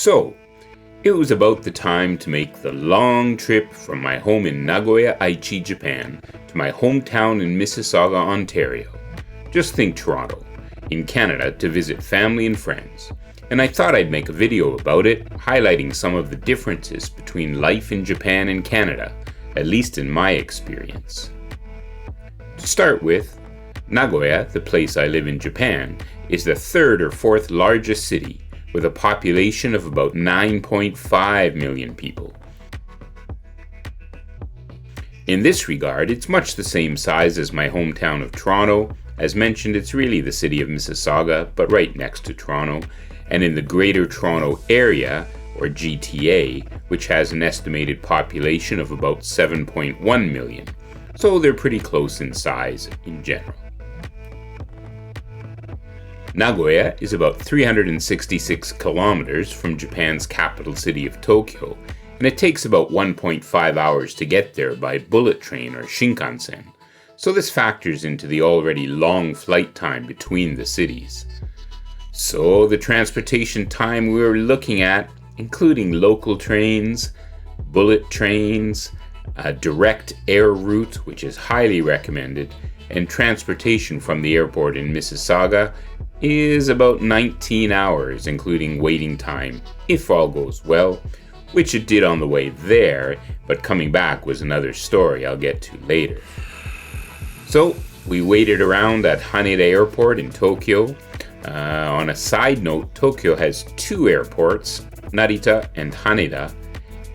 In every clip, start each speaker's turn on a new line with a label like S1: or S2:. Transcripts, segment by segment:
S1: So, it was about the time to make the long trip from my home in Nagoya, Aichi, Japan, to my hometown in Mississauga, Ontario. Just think Toronto, in Canada, to visit family and friends. And I thought I'd make a video about it, highlighting some of the differences between life in Japan and Canada, at least in my experience. To start with, Nagoya, the place I live in Japan, is the third or fourth largest city, with a population of about 9.5 million people. In this regard, it's much the same size as my hometown of Toronto. As mentioned, it's really the city of Mississauga, but right next to Toronto, and in the Greater Toronto Area, or GTA, which has an estimated population of about 7.1 million, so they're pretty close in size in general. Nagoya is about 366 kilometers from Japan's capital city of Tokyo, and it takes about 1.5 hours to get there by bullet train or Shinkansen, so this factors into the already long flight time between the cities. So the transportation time we were looking at, including local trains, bullet trains, a direct air route, which is highly recommended, and transportation from the airport in Mississauga, is about 19 hours, including waiting time, if all goes well, which it did on the way there, but coming back was another story I'll get to later. So, we waited around at Haneda Airport in Tokyo. On a side note, Tokyo has two airports, Narita and Haneda,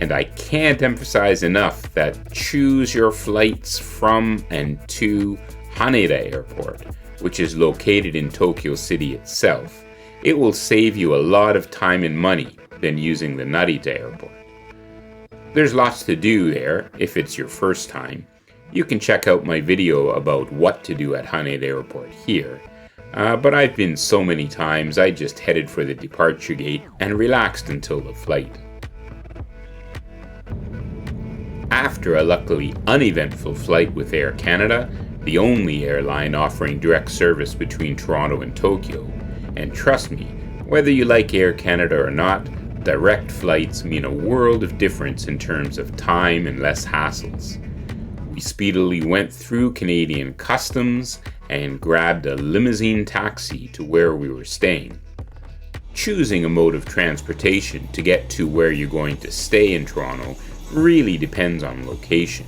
S1: and I can't emphasize enough that choose your flights from and to Haneda Airport, which is located in Tokyo City itself. It will save you a lot of time and money than using the Narita Airport. There's lots to do there if it's your first time. You can check out my video about what to do at Haneda Airport here, but I've been so many times I just headed for the departure gate and relaxed until the flight. After a luckily uneventful flight with Air Canada, the only airline offering direct service between Toronto and Tokyo, and trust me, whether you like Air Canada or not, direct flights mean a world of difference in terms of time and less hassles. We speedily went through Canadian customs and grabbed a limousine taxi to where we were staying. Choosing a mode of transportation to get to where you're going to stay in Toronto really depends on location.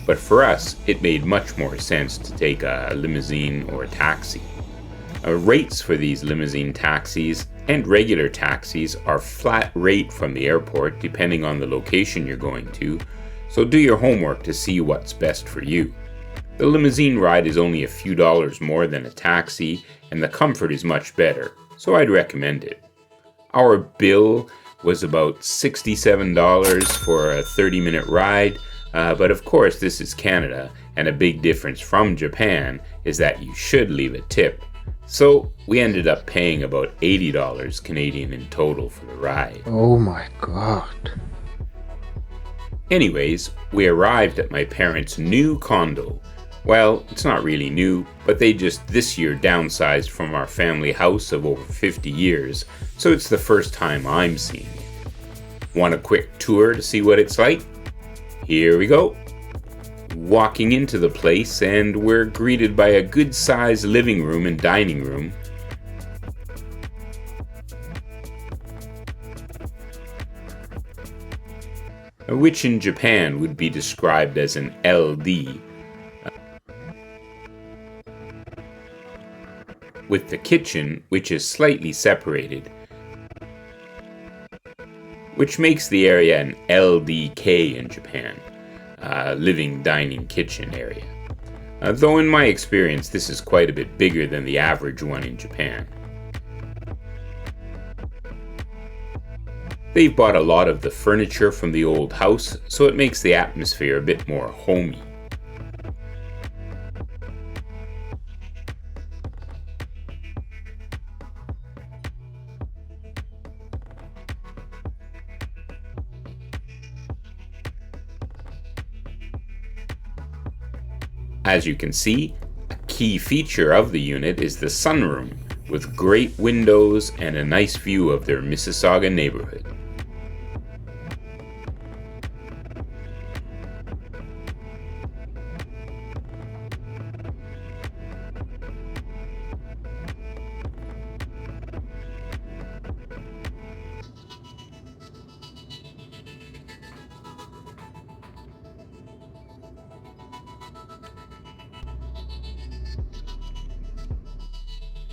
S1: But for us, it made much more sense to take a limousine or a taxi. Rates for these limousine taxis and regular taxis are flat rate from the airport depending on the location you're going to, so do your homework to see what's best for you. The limousine ride is only a few dollars more than a taxi, and the comfort is much better, so I'd recommend it. Our bill was about $67 for a 30-minute ride, but of course this is Canada, and a big difference from Japan is that you should leave a tip. So we ended up paying about $80 Canadian in total for the ride.
S2: Oh my god.
S1: Anyways, we arrived at my parents' new condo. Well, it's not really new, but they just this year downsized from our family house of over 50 years, so it's the first time I'm seeing it. Want a quick tour to see what it's like? Here we go. Walking into the place, and we're greeted by a good-sized living room and dining room. Which in Japan would be described as an LD. With the kitchen, which is slightly separated, which makes the area an LDK in Japan, living, dining, kitchen area. Though in my experience, this is quite a bit bigger than the average one in Japan. They've bought a lot of the furniture from the old house, so it makes the atmosphere a bit more homey. As you can see, a key feature of the unit is the sunroom, with great windows and a nice view of their Mississauga neighborhood.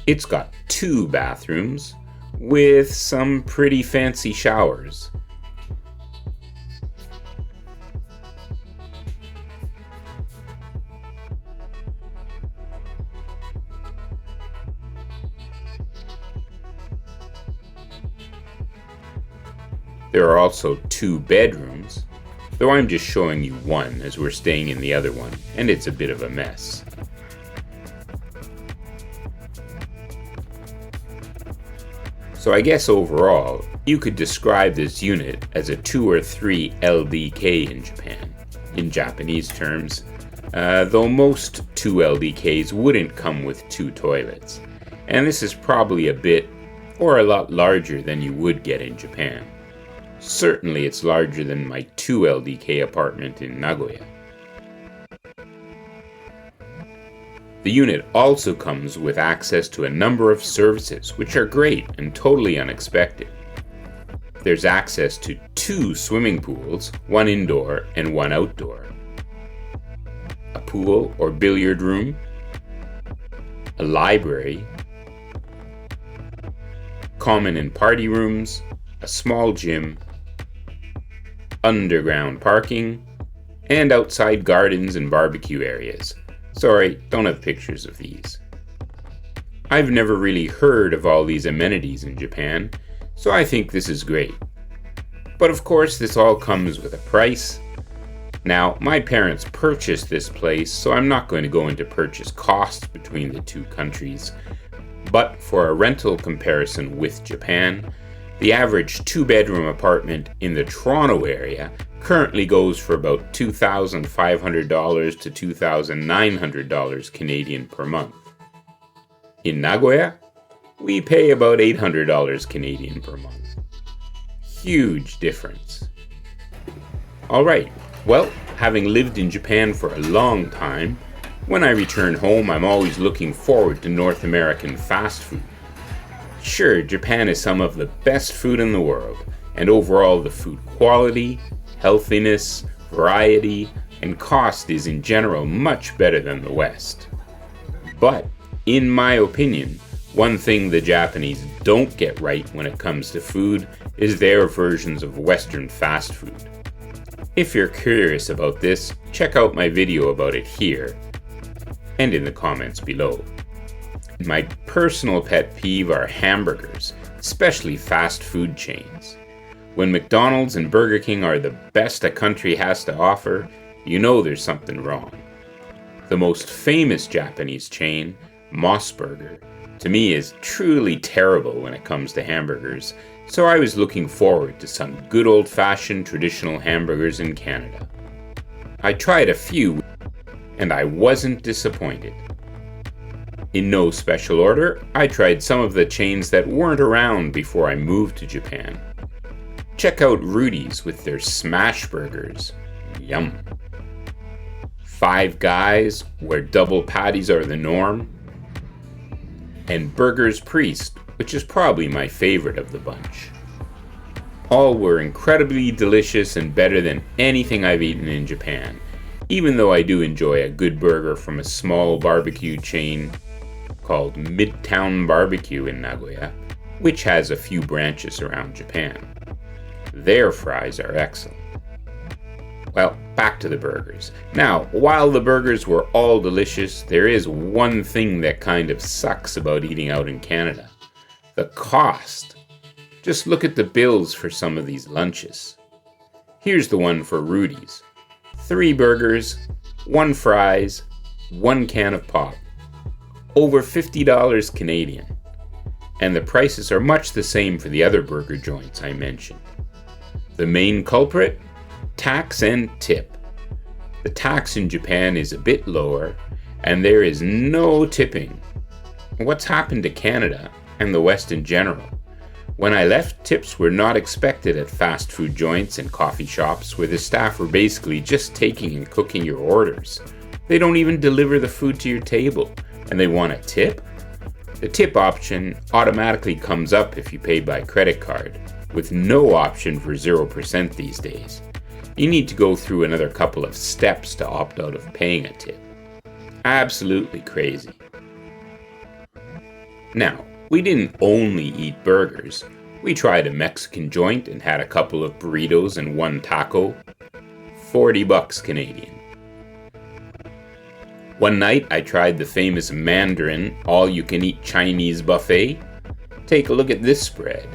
S1: It's got 2 bathrooms with some pretty fancy showers. There are also 2 bedrooms, though I'm just showing you one as we're staying in the other one, and it's a bit of a mess. So I guess overall, you could describe this unit as a 2 or 3 LDK in Japan, in Japanese terms, though most 2 LDKs wouldn't come with 2 toilets, and this is probably a bit or a lot larger than you would get in Japan. Certainly it's larger than my 2 LDK apartment in Nagoya. The unit also comes with access to a number of services which are great and totally unexpected. There's access to 2 swimming pools, one indoor and one outdoor, a pool or billiard room, a library, common and party rooms, a small gym, underground parking, and outside gardens and barbecue areas. Sorry, don't have pictures of these. I've never really heard of all these amenities in Japan, so I think this is great. But of course, this all comes with a price. Now, my parents purchased this place, so I'm not going to go into purchase costs between the 2 countries. But for a rental comparison with Japan, the average 2-bedroom apartment in the Toronto area currently goes for about $2,500 to $2,900 Canadian per month. In Nagoya, we pay about $800 Canadian per month. Huge difference. Alright, well, having lived in Japan for a long time, when I return home I'm always looking forward to North American fast food. Sure, Japan is some of the best food in the world, and overall the food quality, healthiness, variety, and cost is in general much better than the West. But, in my opinion, one thing the Japanese don't get right when it comes to food is their versions of Western fast food. If you're curious about this, check out my video about it here, and in the comments below. My personal pet peeve are hamburgers, especially fast food chains. When McDonald's and Burger King are the best a country has to offer, you know there's something wrong. The most famous Japanese chain, Moss Burger, to me is truly terrible when it comes to hamburgers, so I was looking forward to some good old-fashioned traditional hamburgers in Canada. I tried a few, and I wasn't disappointed. In no special order, I tried some of the chains that weren't around before I moved to Japan. Check out Rudy's with their smash burgers. Yum. Five Guys, where double patties are the norm. And Burger's Priest, which is probably my favorite of the bunch. All were incredibly delicious and better than anything I've eaten in Japan, even though I do enjoy a good burger from a small barbecue chain called Midtown Barbecue in Nagoya, which has a few branches around Japan. Their fries are excellent. Well, back to the burgers. Now, while the burgers were all delicious, there is one thing that kind of sucks about eating out in Canada. The cost. Just look at the bills for some of these lunches. Here's the one for Rudy's. 3 burgers, 1 fries, 1 can of pop. Over $50 Canadian. And the prices are much the same for the other burger joints I mentioned. The main culprit? Tax and tip. The tax in Japan is a bit lower, and there is no tipping. What's happened to Canada and the West in general? When I left, tips were not expected at fast food joints and coffee shops where the staff were basically just taking and cooking your orders. They don't even deliver the food to your table, and they want a tip? The tip option automatically comes up if you pay by credit card, with no option for 0% these days. You need to go through another couple of steps to opt out of paying a tip. Absolutely crazy. Now, we didn't only eat burgers. We tried a Mexican joint and had a couple of burritos and one taco. $40 Canadian. One night I tried the famous Mandarin all-you-can-eat Chinese buffet. Take a look at this spread.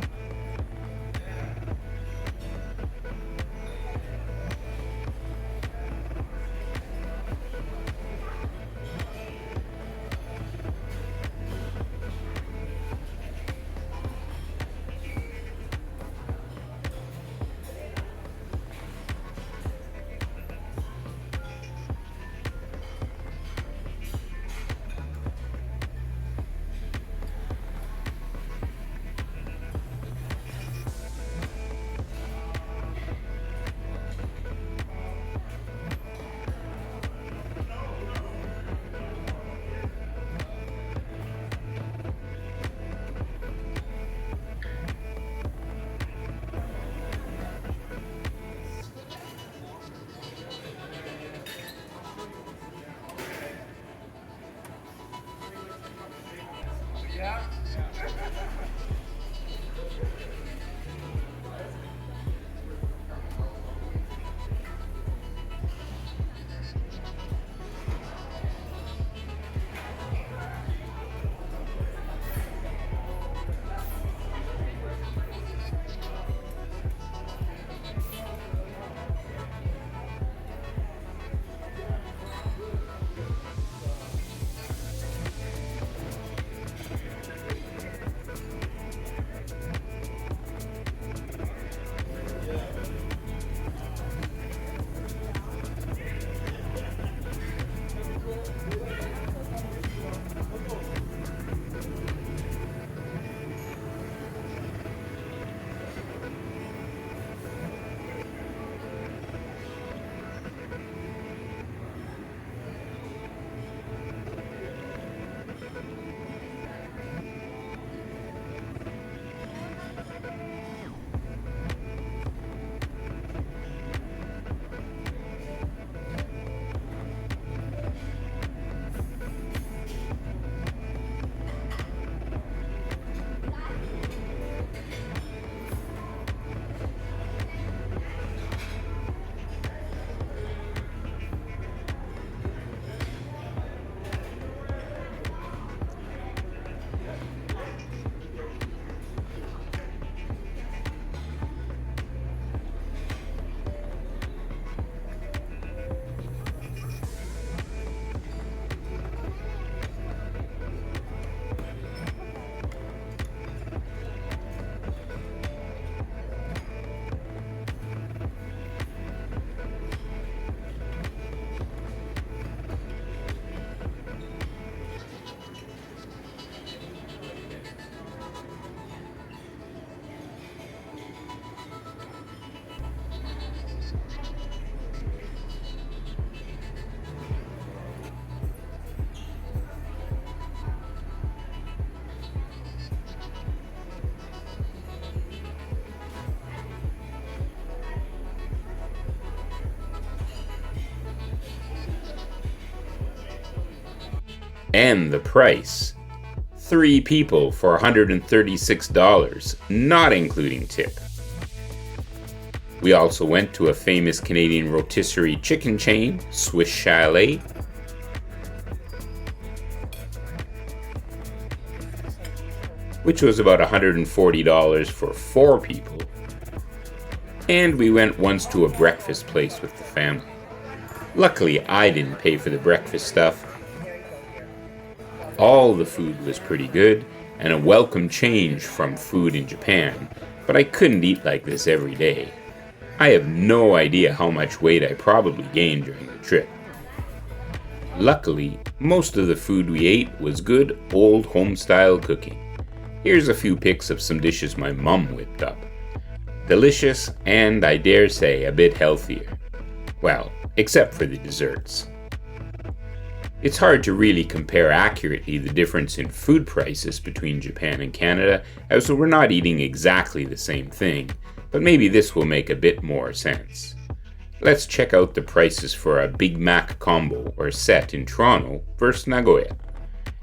S1: And the price. 3 people for $136, not including tip. We also went to a famous Canadian rotisserie chicken chain, Swiss Chalet. Which was about $140 for 4 people. And we went once to a breakfast place with the family. Luckily, I didn't pay for the breakfast stuff. All the food was pretty good, and a welcome change from food in Japan, but I couldn't eat like this every day. I have no idea how much weight I probably gained during the trip. Luckily, most of the food we ate was good old home-style cooking. Here's a few pics of some dishes my mum whipped up. Delicious, and I dare say a bit healthier. Well, except for the desserts. It's hard to really compare accurately the difference in food prices between Japan and Canada, as we're not eating exactly the same thing, but maybe this will make a bit more sense. Let's check out the prices for a Big Mac combo or set in Toronto versus Nagoya.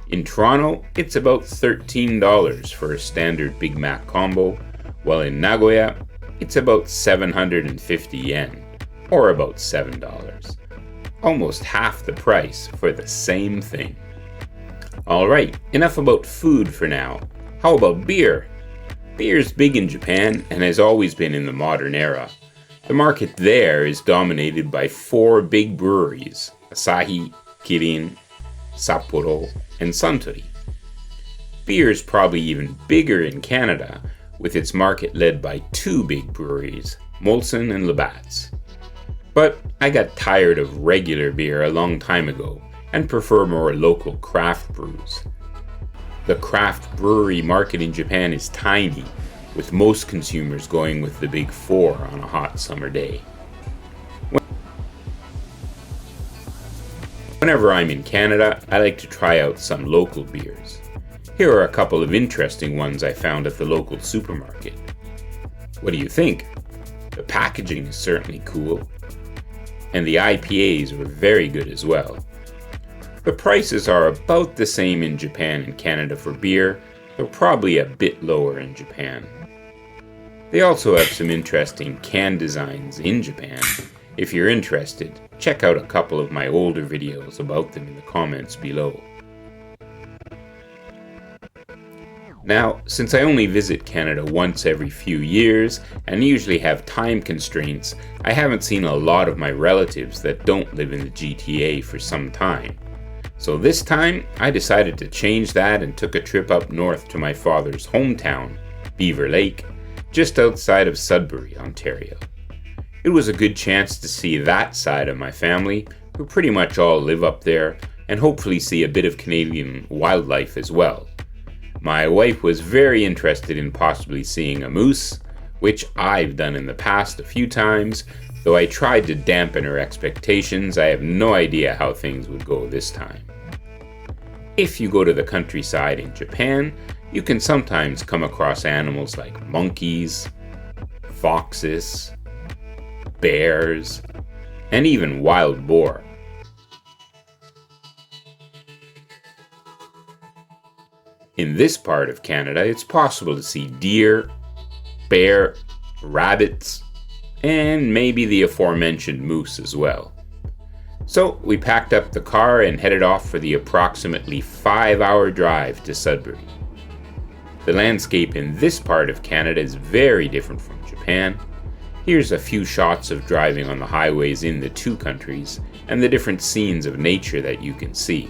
S1: In Toronto, it's about $13 for a standard Big Mac combo, while in Nagoya, it's about 750 yen, or about $7. Almost half the price for the same thing. Alright, enough about food for now. How about beer? Beer's big in Japan and has always been in the modern era. The market there is dominated by 4 big breweries: Asahi, Kirin, Sapporo, and Suntory. Beer is probably even bigger in Canada, with its market led by 2 big breweries, Molson and Labatt's. But I got tired of regular beer a long time ago and prefer more local craft brews. The craft brewery market in Japan is tiny, with most consumers going with the big 4 on a hot summer day. Whenever I'm in Canada, I like to try out some local beers. Here are a couple of interesting ones I found at the local supermarket. What do you think? The packaging is certainly cool. And the IPAs were very good as well. The prices are about the same in Japan and Canada for beer, though probably a bit lower in Japan. They also have some interesting can designs in Japan. If you're interested, check out a couple of my older videos about them in the comments below. Now, since I only visit Canada once every few years and usually have time constraints, I haven't seen a lot of my relatives that don't live in the GTA for some time. So this time, I decided to change that and took a trip up north to my father's hometown, Beaver Lake, just outside of Sudbury, Ontario. It was a good chance to see that side of my family, who pretty much all live up there, and hopefully see a bit of Canadian wildlife as well. My wife was very interested in possibly seeing a moose, which I've done in the past a few times, though I tried to dampen her expectations. I have no idea how things would go this time. If you go to the countryside in Japan, you can sometimes come across animals like monkeys, foxes, bears, and even wild boar. In this part of Canada, it's possible to see deer, bear, rabbits, and maybe the aforementioned moose as well. So we packed up the car and headed off for the approximately 5-hour drive to Sudbury. The landscape in this part of Canada is very different from Japan. Here's a few shots of driving on the highways in the 2 countries and the different scenes of nature that you can see.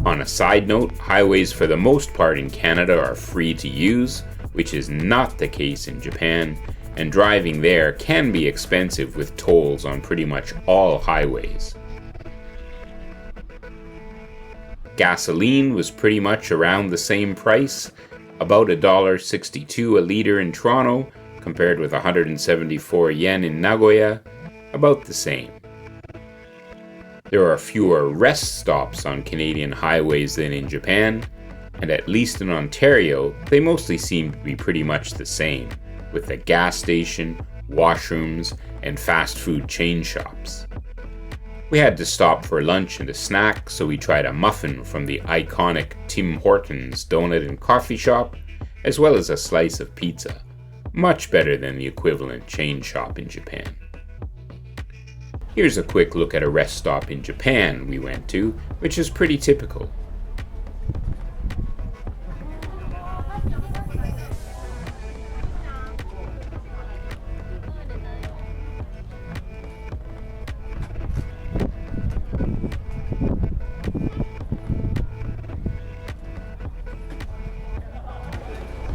S1: On a side note, highways for the most part in Canada are free to use, which is not the case in Japan, and driving there can be expensive with tolls on pretty much all highways. Gasoline was pretty much around the same price, about $1.62 a litre in Toronto, compared with 174 yen in Nagoya, about the same. There are fewer rest stops on Canadian highways than in Japan, and at least in Ontario, they mostly seem to be pretty much the same, with a gas station, washrooms, and fast food chain shops. We had to stop for lunch and a snack, so we tried a muffin from the iconic Tim Hortons donut and coffee shop, as well as a slice of pizza, much better than the equivalent chain shop in Japan. Here's a quick look at a rest stop in Japan we went to, which is pretty typical.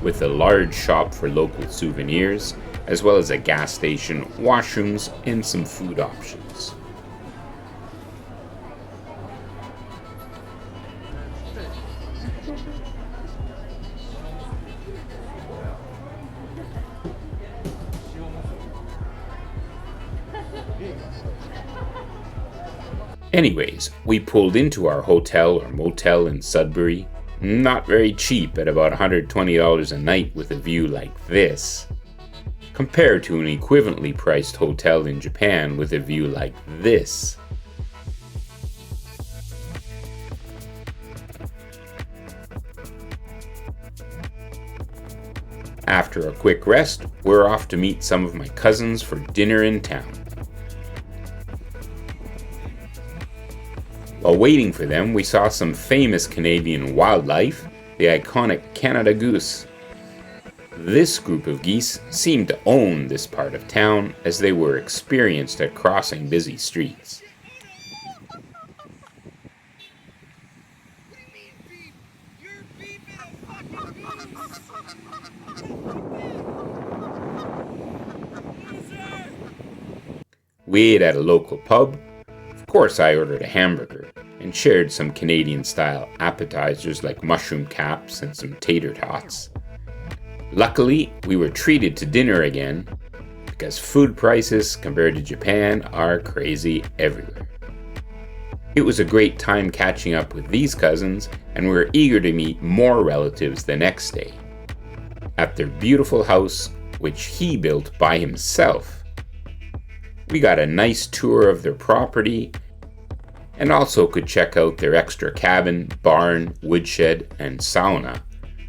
S1: With a large shop for local souvenirs, as well as a gas station, washrooms, and some food options. Anyways, we pulled into our hotel or motel in Sudbury, Not very cheap at about $120 a night with a view like this, compared to an equivalently priced hotel in Japan with a view like this. After a quick rest, we're off to meet some of my cousins for dinner in town. While waiting for them, we saw some famous Canadian wildlife, the iconic Canada goose. This group of geese seemed to own this part of town as they were experienced at crossing busy streets. We ate at a local pub. Of course, I ordered a hamburger and shared some Canadian-style appetizers like mushroom caps and some tater tots. Luckily, we were treated to dinner again because food prices compared to Japan are crazy everywhere. It was a great time catching up with these cousins, and we were eager to meet more relatives the next day at their beautiful house, which he built by himself. We got a nice tour of their property and also could check out their extra cabin, barn, woodshed, and sauna,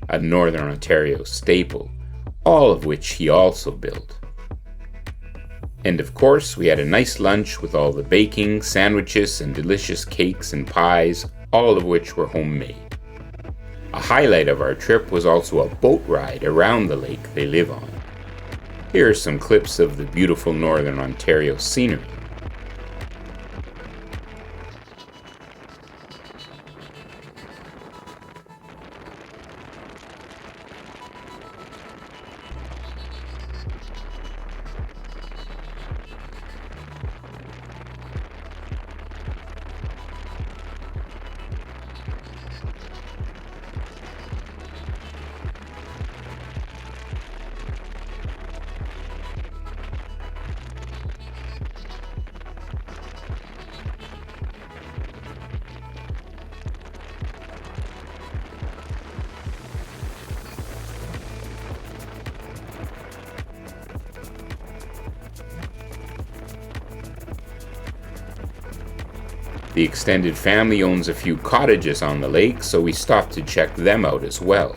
S1: a Northern Ontario staple, all of which he also built. And of course, we had a nice lunch with all the baking, sandwiches, and delicious cakes and pies, all of which were homemade. A highlight of our trip was also a boat ride around the lake they live on. Here are some clips of the beautiful Northern Ontario scenery. The extended family owns a few cottages on the lake, so we stopped to check them out as well.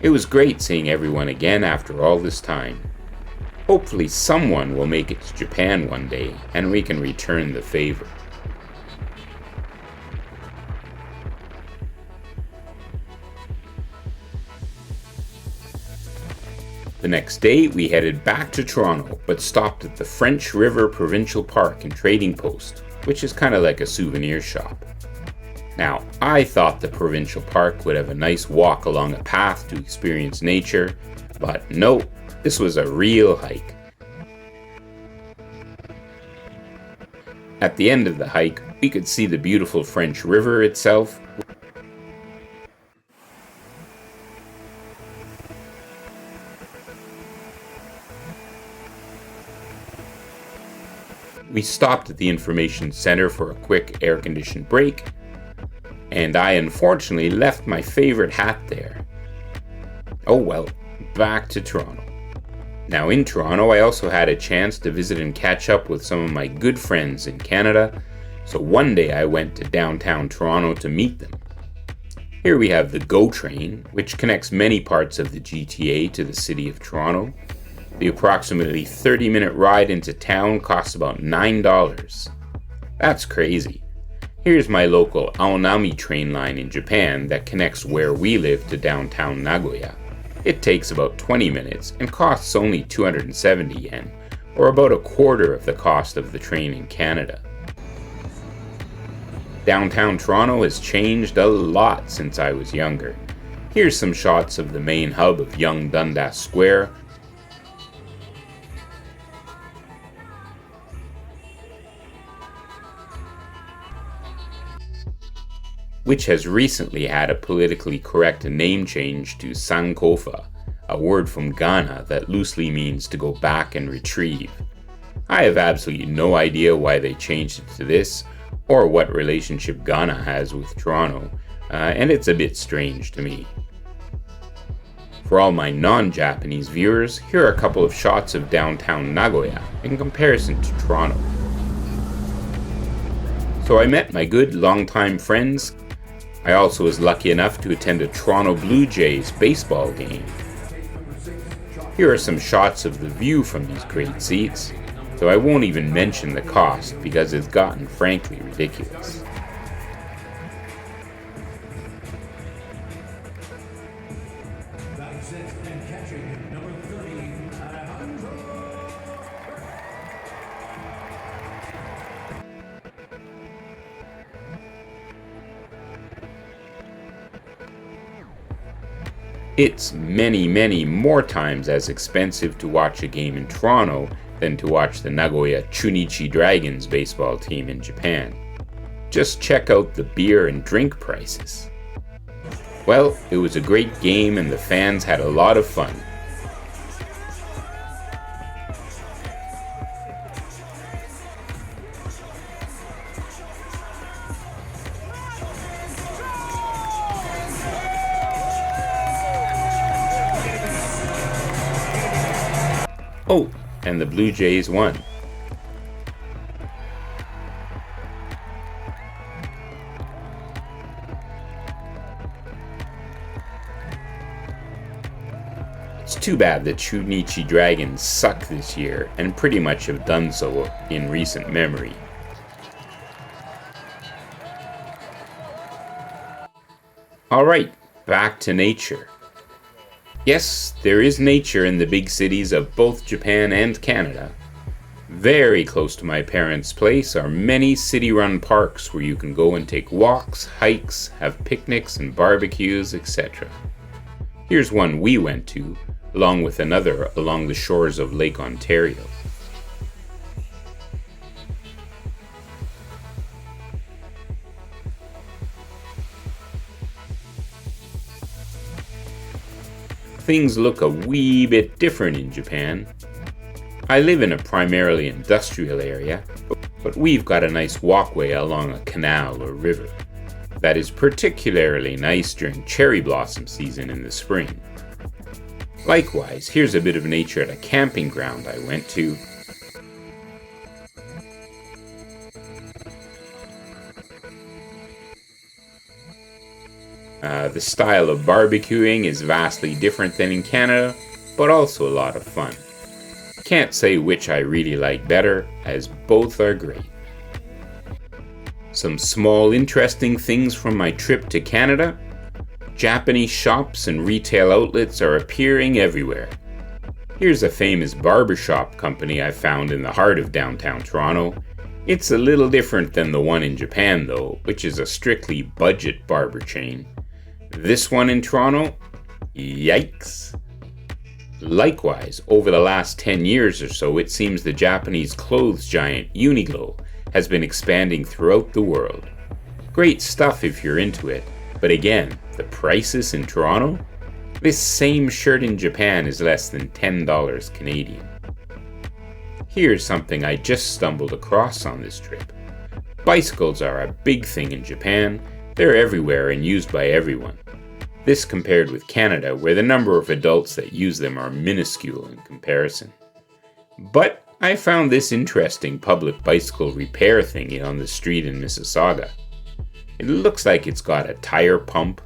S1: It was great seeing everyone again after all this time. Hopefully someone will make it to Japan one day and we can return the favor. The next day we headed back to Toronto but stopped at the French River Provincial Park and Trading Post, which is kind of like a souvenir shop. Now, I thought the provincial park would have a nice walk along a path to experience nature, but no, this was a real hike. At the end of the hike, we could see the beautiful French River itself. We stopped at the information center for a quick air-conditioned break, and I unfortunately left my favorite hat there. Oh well, back to Toronto. Now in Toronto, I also had a chance to visit and catch up with some of my good friends in Canada, so one day I went to downtown Toronto to meet them. Here we have the GO train, which connects many parts of the GTA to the city of Toronto. The approximately 30-minute ride into town costs about $9. That's crazy. Here's my local Aonami train line in Japan that connects where we live to downtown Nagoya. It takes about 20 minutes and costs only 270 yen, or about a quarter of the cost of the train in Canada. Downtown Toronto has changed a lot since I was younger. Here's some shots of the main hub of Yonge Dundas Square, which has recently had a politically correct name change to Sankofa, a word from Ghana that loosely means to go back and retrieve. I have absolutely no idea why they changed it to this, or what relationship Ghana has with Toronto, and it's a bit strange to me. For all my non-Japanese viewers, here are a couple of shots of downtown Nagoya in comparison to Toronto. So I met my good longtime friends. I also was lucky enough to attend a Toronto Blue Jays baseball game. Here are some shots of the view from these great seats, though I won't even mention the cost because it's gotten frankly ridiculous. It's many, many more times as expensive to watch a game in Toronto than to watch the Nagoya Chunichi Dragons baseball team in Japan. Just check out the beer and drink prices. Well, it was a great game and the fans had a lot of fun. Oh, and the Blue Jays won. It's too bad the Chunichi Dragons suck this year and pretty much have done so in recent memory. Alright, back to nature. Yes, there is nature in the big cities of both Japan and Canada. Very close to my parents' place are many city-run parks where you can go and take walks, hikes, have picnics and barbecues, etc. Here's one we went to, along with another along the shores of Lake Ontario. Things look a wee bit different in Japan. I live in a primarily industrial area, but we've got a nice walkway along a canal or river. That is particularly nice during cherry blossom season in the spring. Likewise, here's a bit of nature at a camping ground I went to. The style of barbecuing is vastly different than in Canada, but also a lot of fun. Can't say which I really like better, as both are great. Some small interesting things from my trip to Canada. Japanese shops and retail outlets are appearing everywhere. Here's a famous barbershop company I found in the heart of downtown Toronto. It's a little different than the one in Japan though, which is a strictly budget barber chain. This one in Toronto? Yikes. Likewise, over the last 10 years or so, it seems the Japanese clothes giant Uniqlo has been expanding throughout the world. Great stuff if you're into it, but again, the prices in Toronto? This same shirt in Japan is less than $10 Canadian. Here's something I just stumbled across on this trip. Bicycles are a big thing in Japan. They're everywhere and used by everyone. This compared with Canada, where the number of adults that use them are minuscule in comparison. But I found this interesting public bicycle repair thingy on the street in Mississauga. It looks like it's got a tire pump,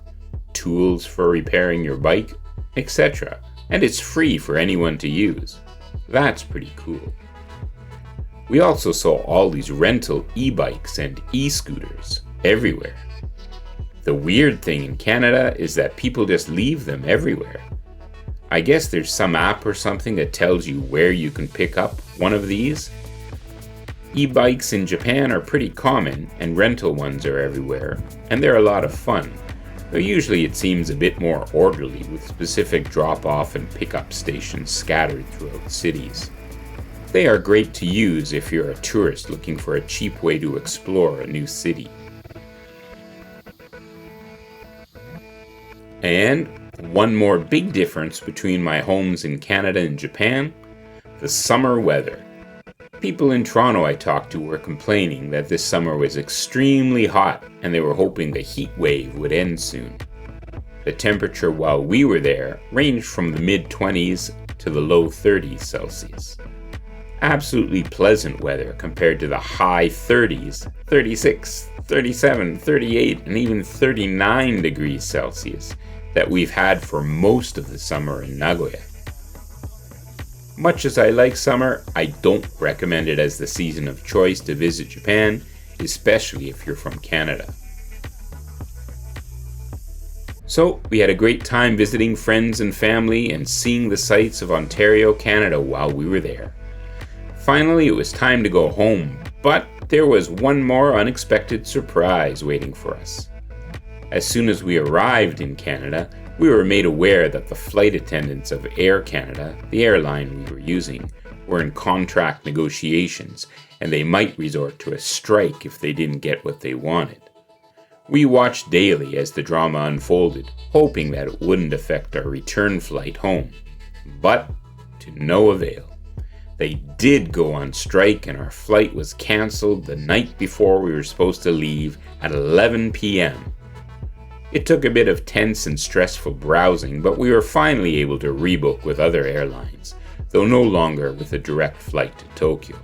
S1: tools for repairing your bike, etc. And it's free for anyone to use. That's pretty cool. We also saw all these rental e-bikes and e-scooters everywhere. The weird thing in Canada is that people just leave them everywhere. I guess there's some app or something that tells you where you can pick up one of these. E-bikes in Japan are pretty common, and rental ones are everywhere, and they're a lot of fun, though usually it seems a bit more orderly with specific drop-off and pick-up stations scattered throughout cities. They are great to use if you're a tourist looking for a cheap way to explore a new city. And one more big difference between my homes in Canada and Japan, the summer weather. People in Toronto I talked to were complaining that this summer was extremely hot and they were hoping the heat wave would end soon. The temperature while we were there ranged from the mid-20s to the low 30s Celsius. Absolutely pleasant weather compared to the high 30s, 36, 37, 38, and even 39 degrees Celsius that we've had for most of the summer in Nagoya. Much as I like summer, I don't recommend it as the season of choice to visit Japan, especially if you're from Canada. So, we had a great time visiting friends and family and seeing the sights of Ontario, Canada while we were there. Finally, it was time to go home, but there was one more unexpected surprise waiting for us. As soon as we arrived in Canada, we were made aware that the flight attendants of Air Canada, the airline we were using, were in contract negotiations, and they might resort to a strike if they didn't get what they wanted. We watched daily as the drama unfolded, hoping that it wouldn't affect our return flight home. But to no avail. They did go on strike and our flight was cancelled the night before we were supposed to leave at 11 p.m. It took a bit of tense and stressful browsing, but we were finally able to rebook with other airlines, though no longer with a direct flight to Tokyo.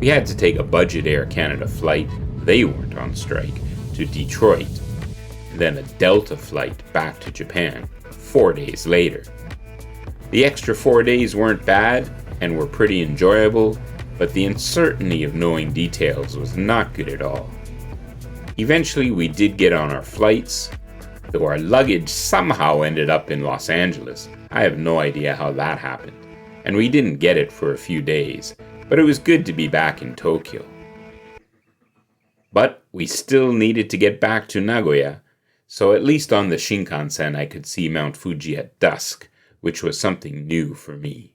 S1: We had to take a budget Air Canada flight, they weren't on strike, to Detroit, and then a Delta flight back to Japan 4 days later. The extra 4 days weren't bad and were pretty enjoyable, but the uncertainty of knowing details was not good at all. Eventually we did get on our flights, though our luggage somehow ended up in Los Angeles. I have no idea how that happened, and we didn't get it for a few days, but it was good to be back in Tokyo. But we still needed to get back to Nagoya, so at least on the Shinkansen I could see Mount Fuji at dusk, which was something new for me.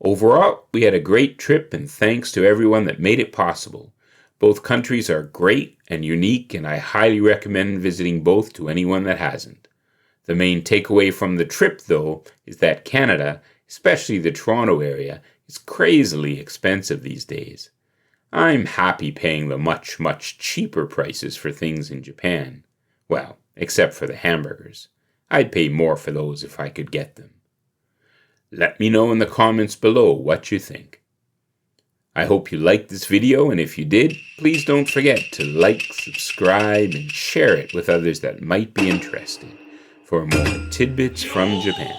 S1: Overall, we had a great trip and thanks to everyone that made it possible. Both countries are great and unique, and I highly recommend visiting both to anyone that hasn't. The main takeaway from the trip, though, is that Canada, especially the Toronto area, is crazily expensive these days. I'm happy paying the much, much cheaper prices for things in Japan. Well, except for the hamburgers. I'd pay more for those if I could get them. Let me know in the comments below what you think. I hope you liked this video, and if you did, please don't forget to like, subscribe, and share it with others that might be interested for more tidbits from Japan.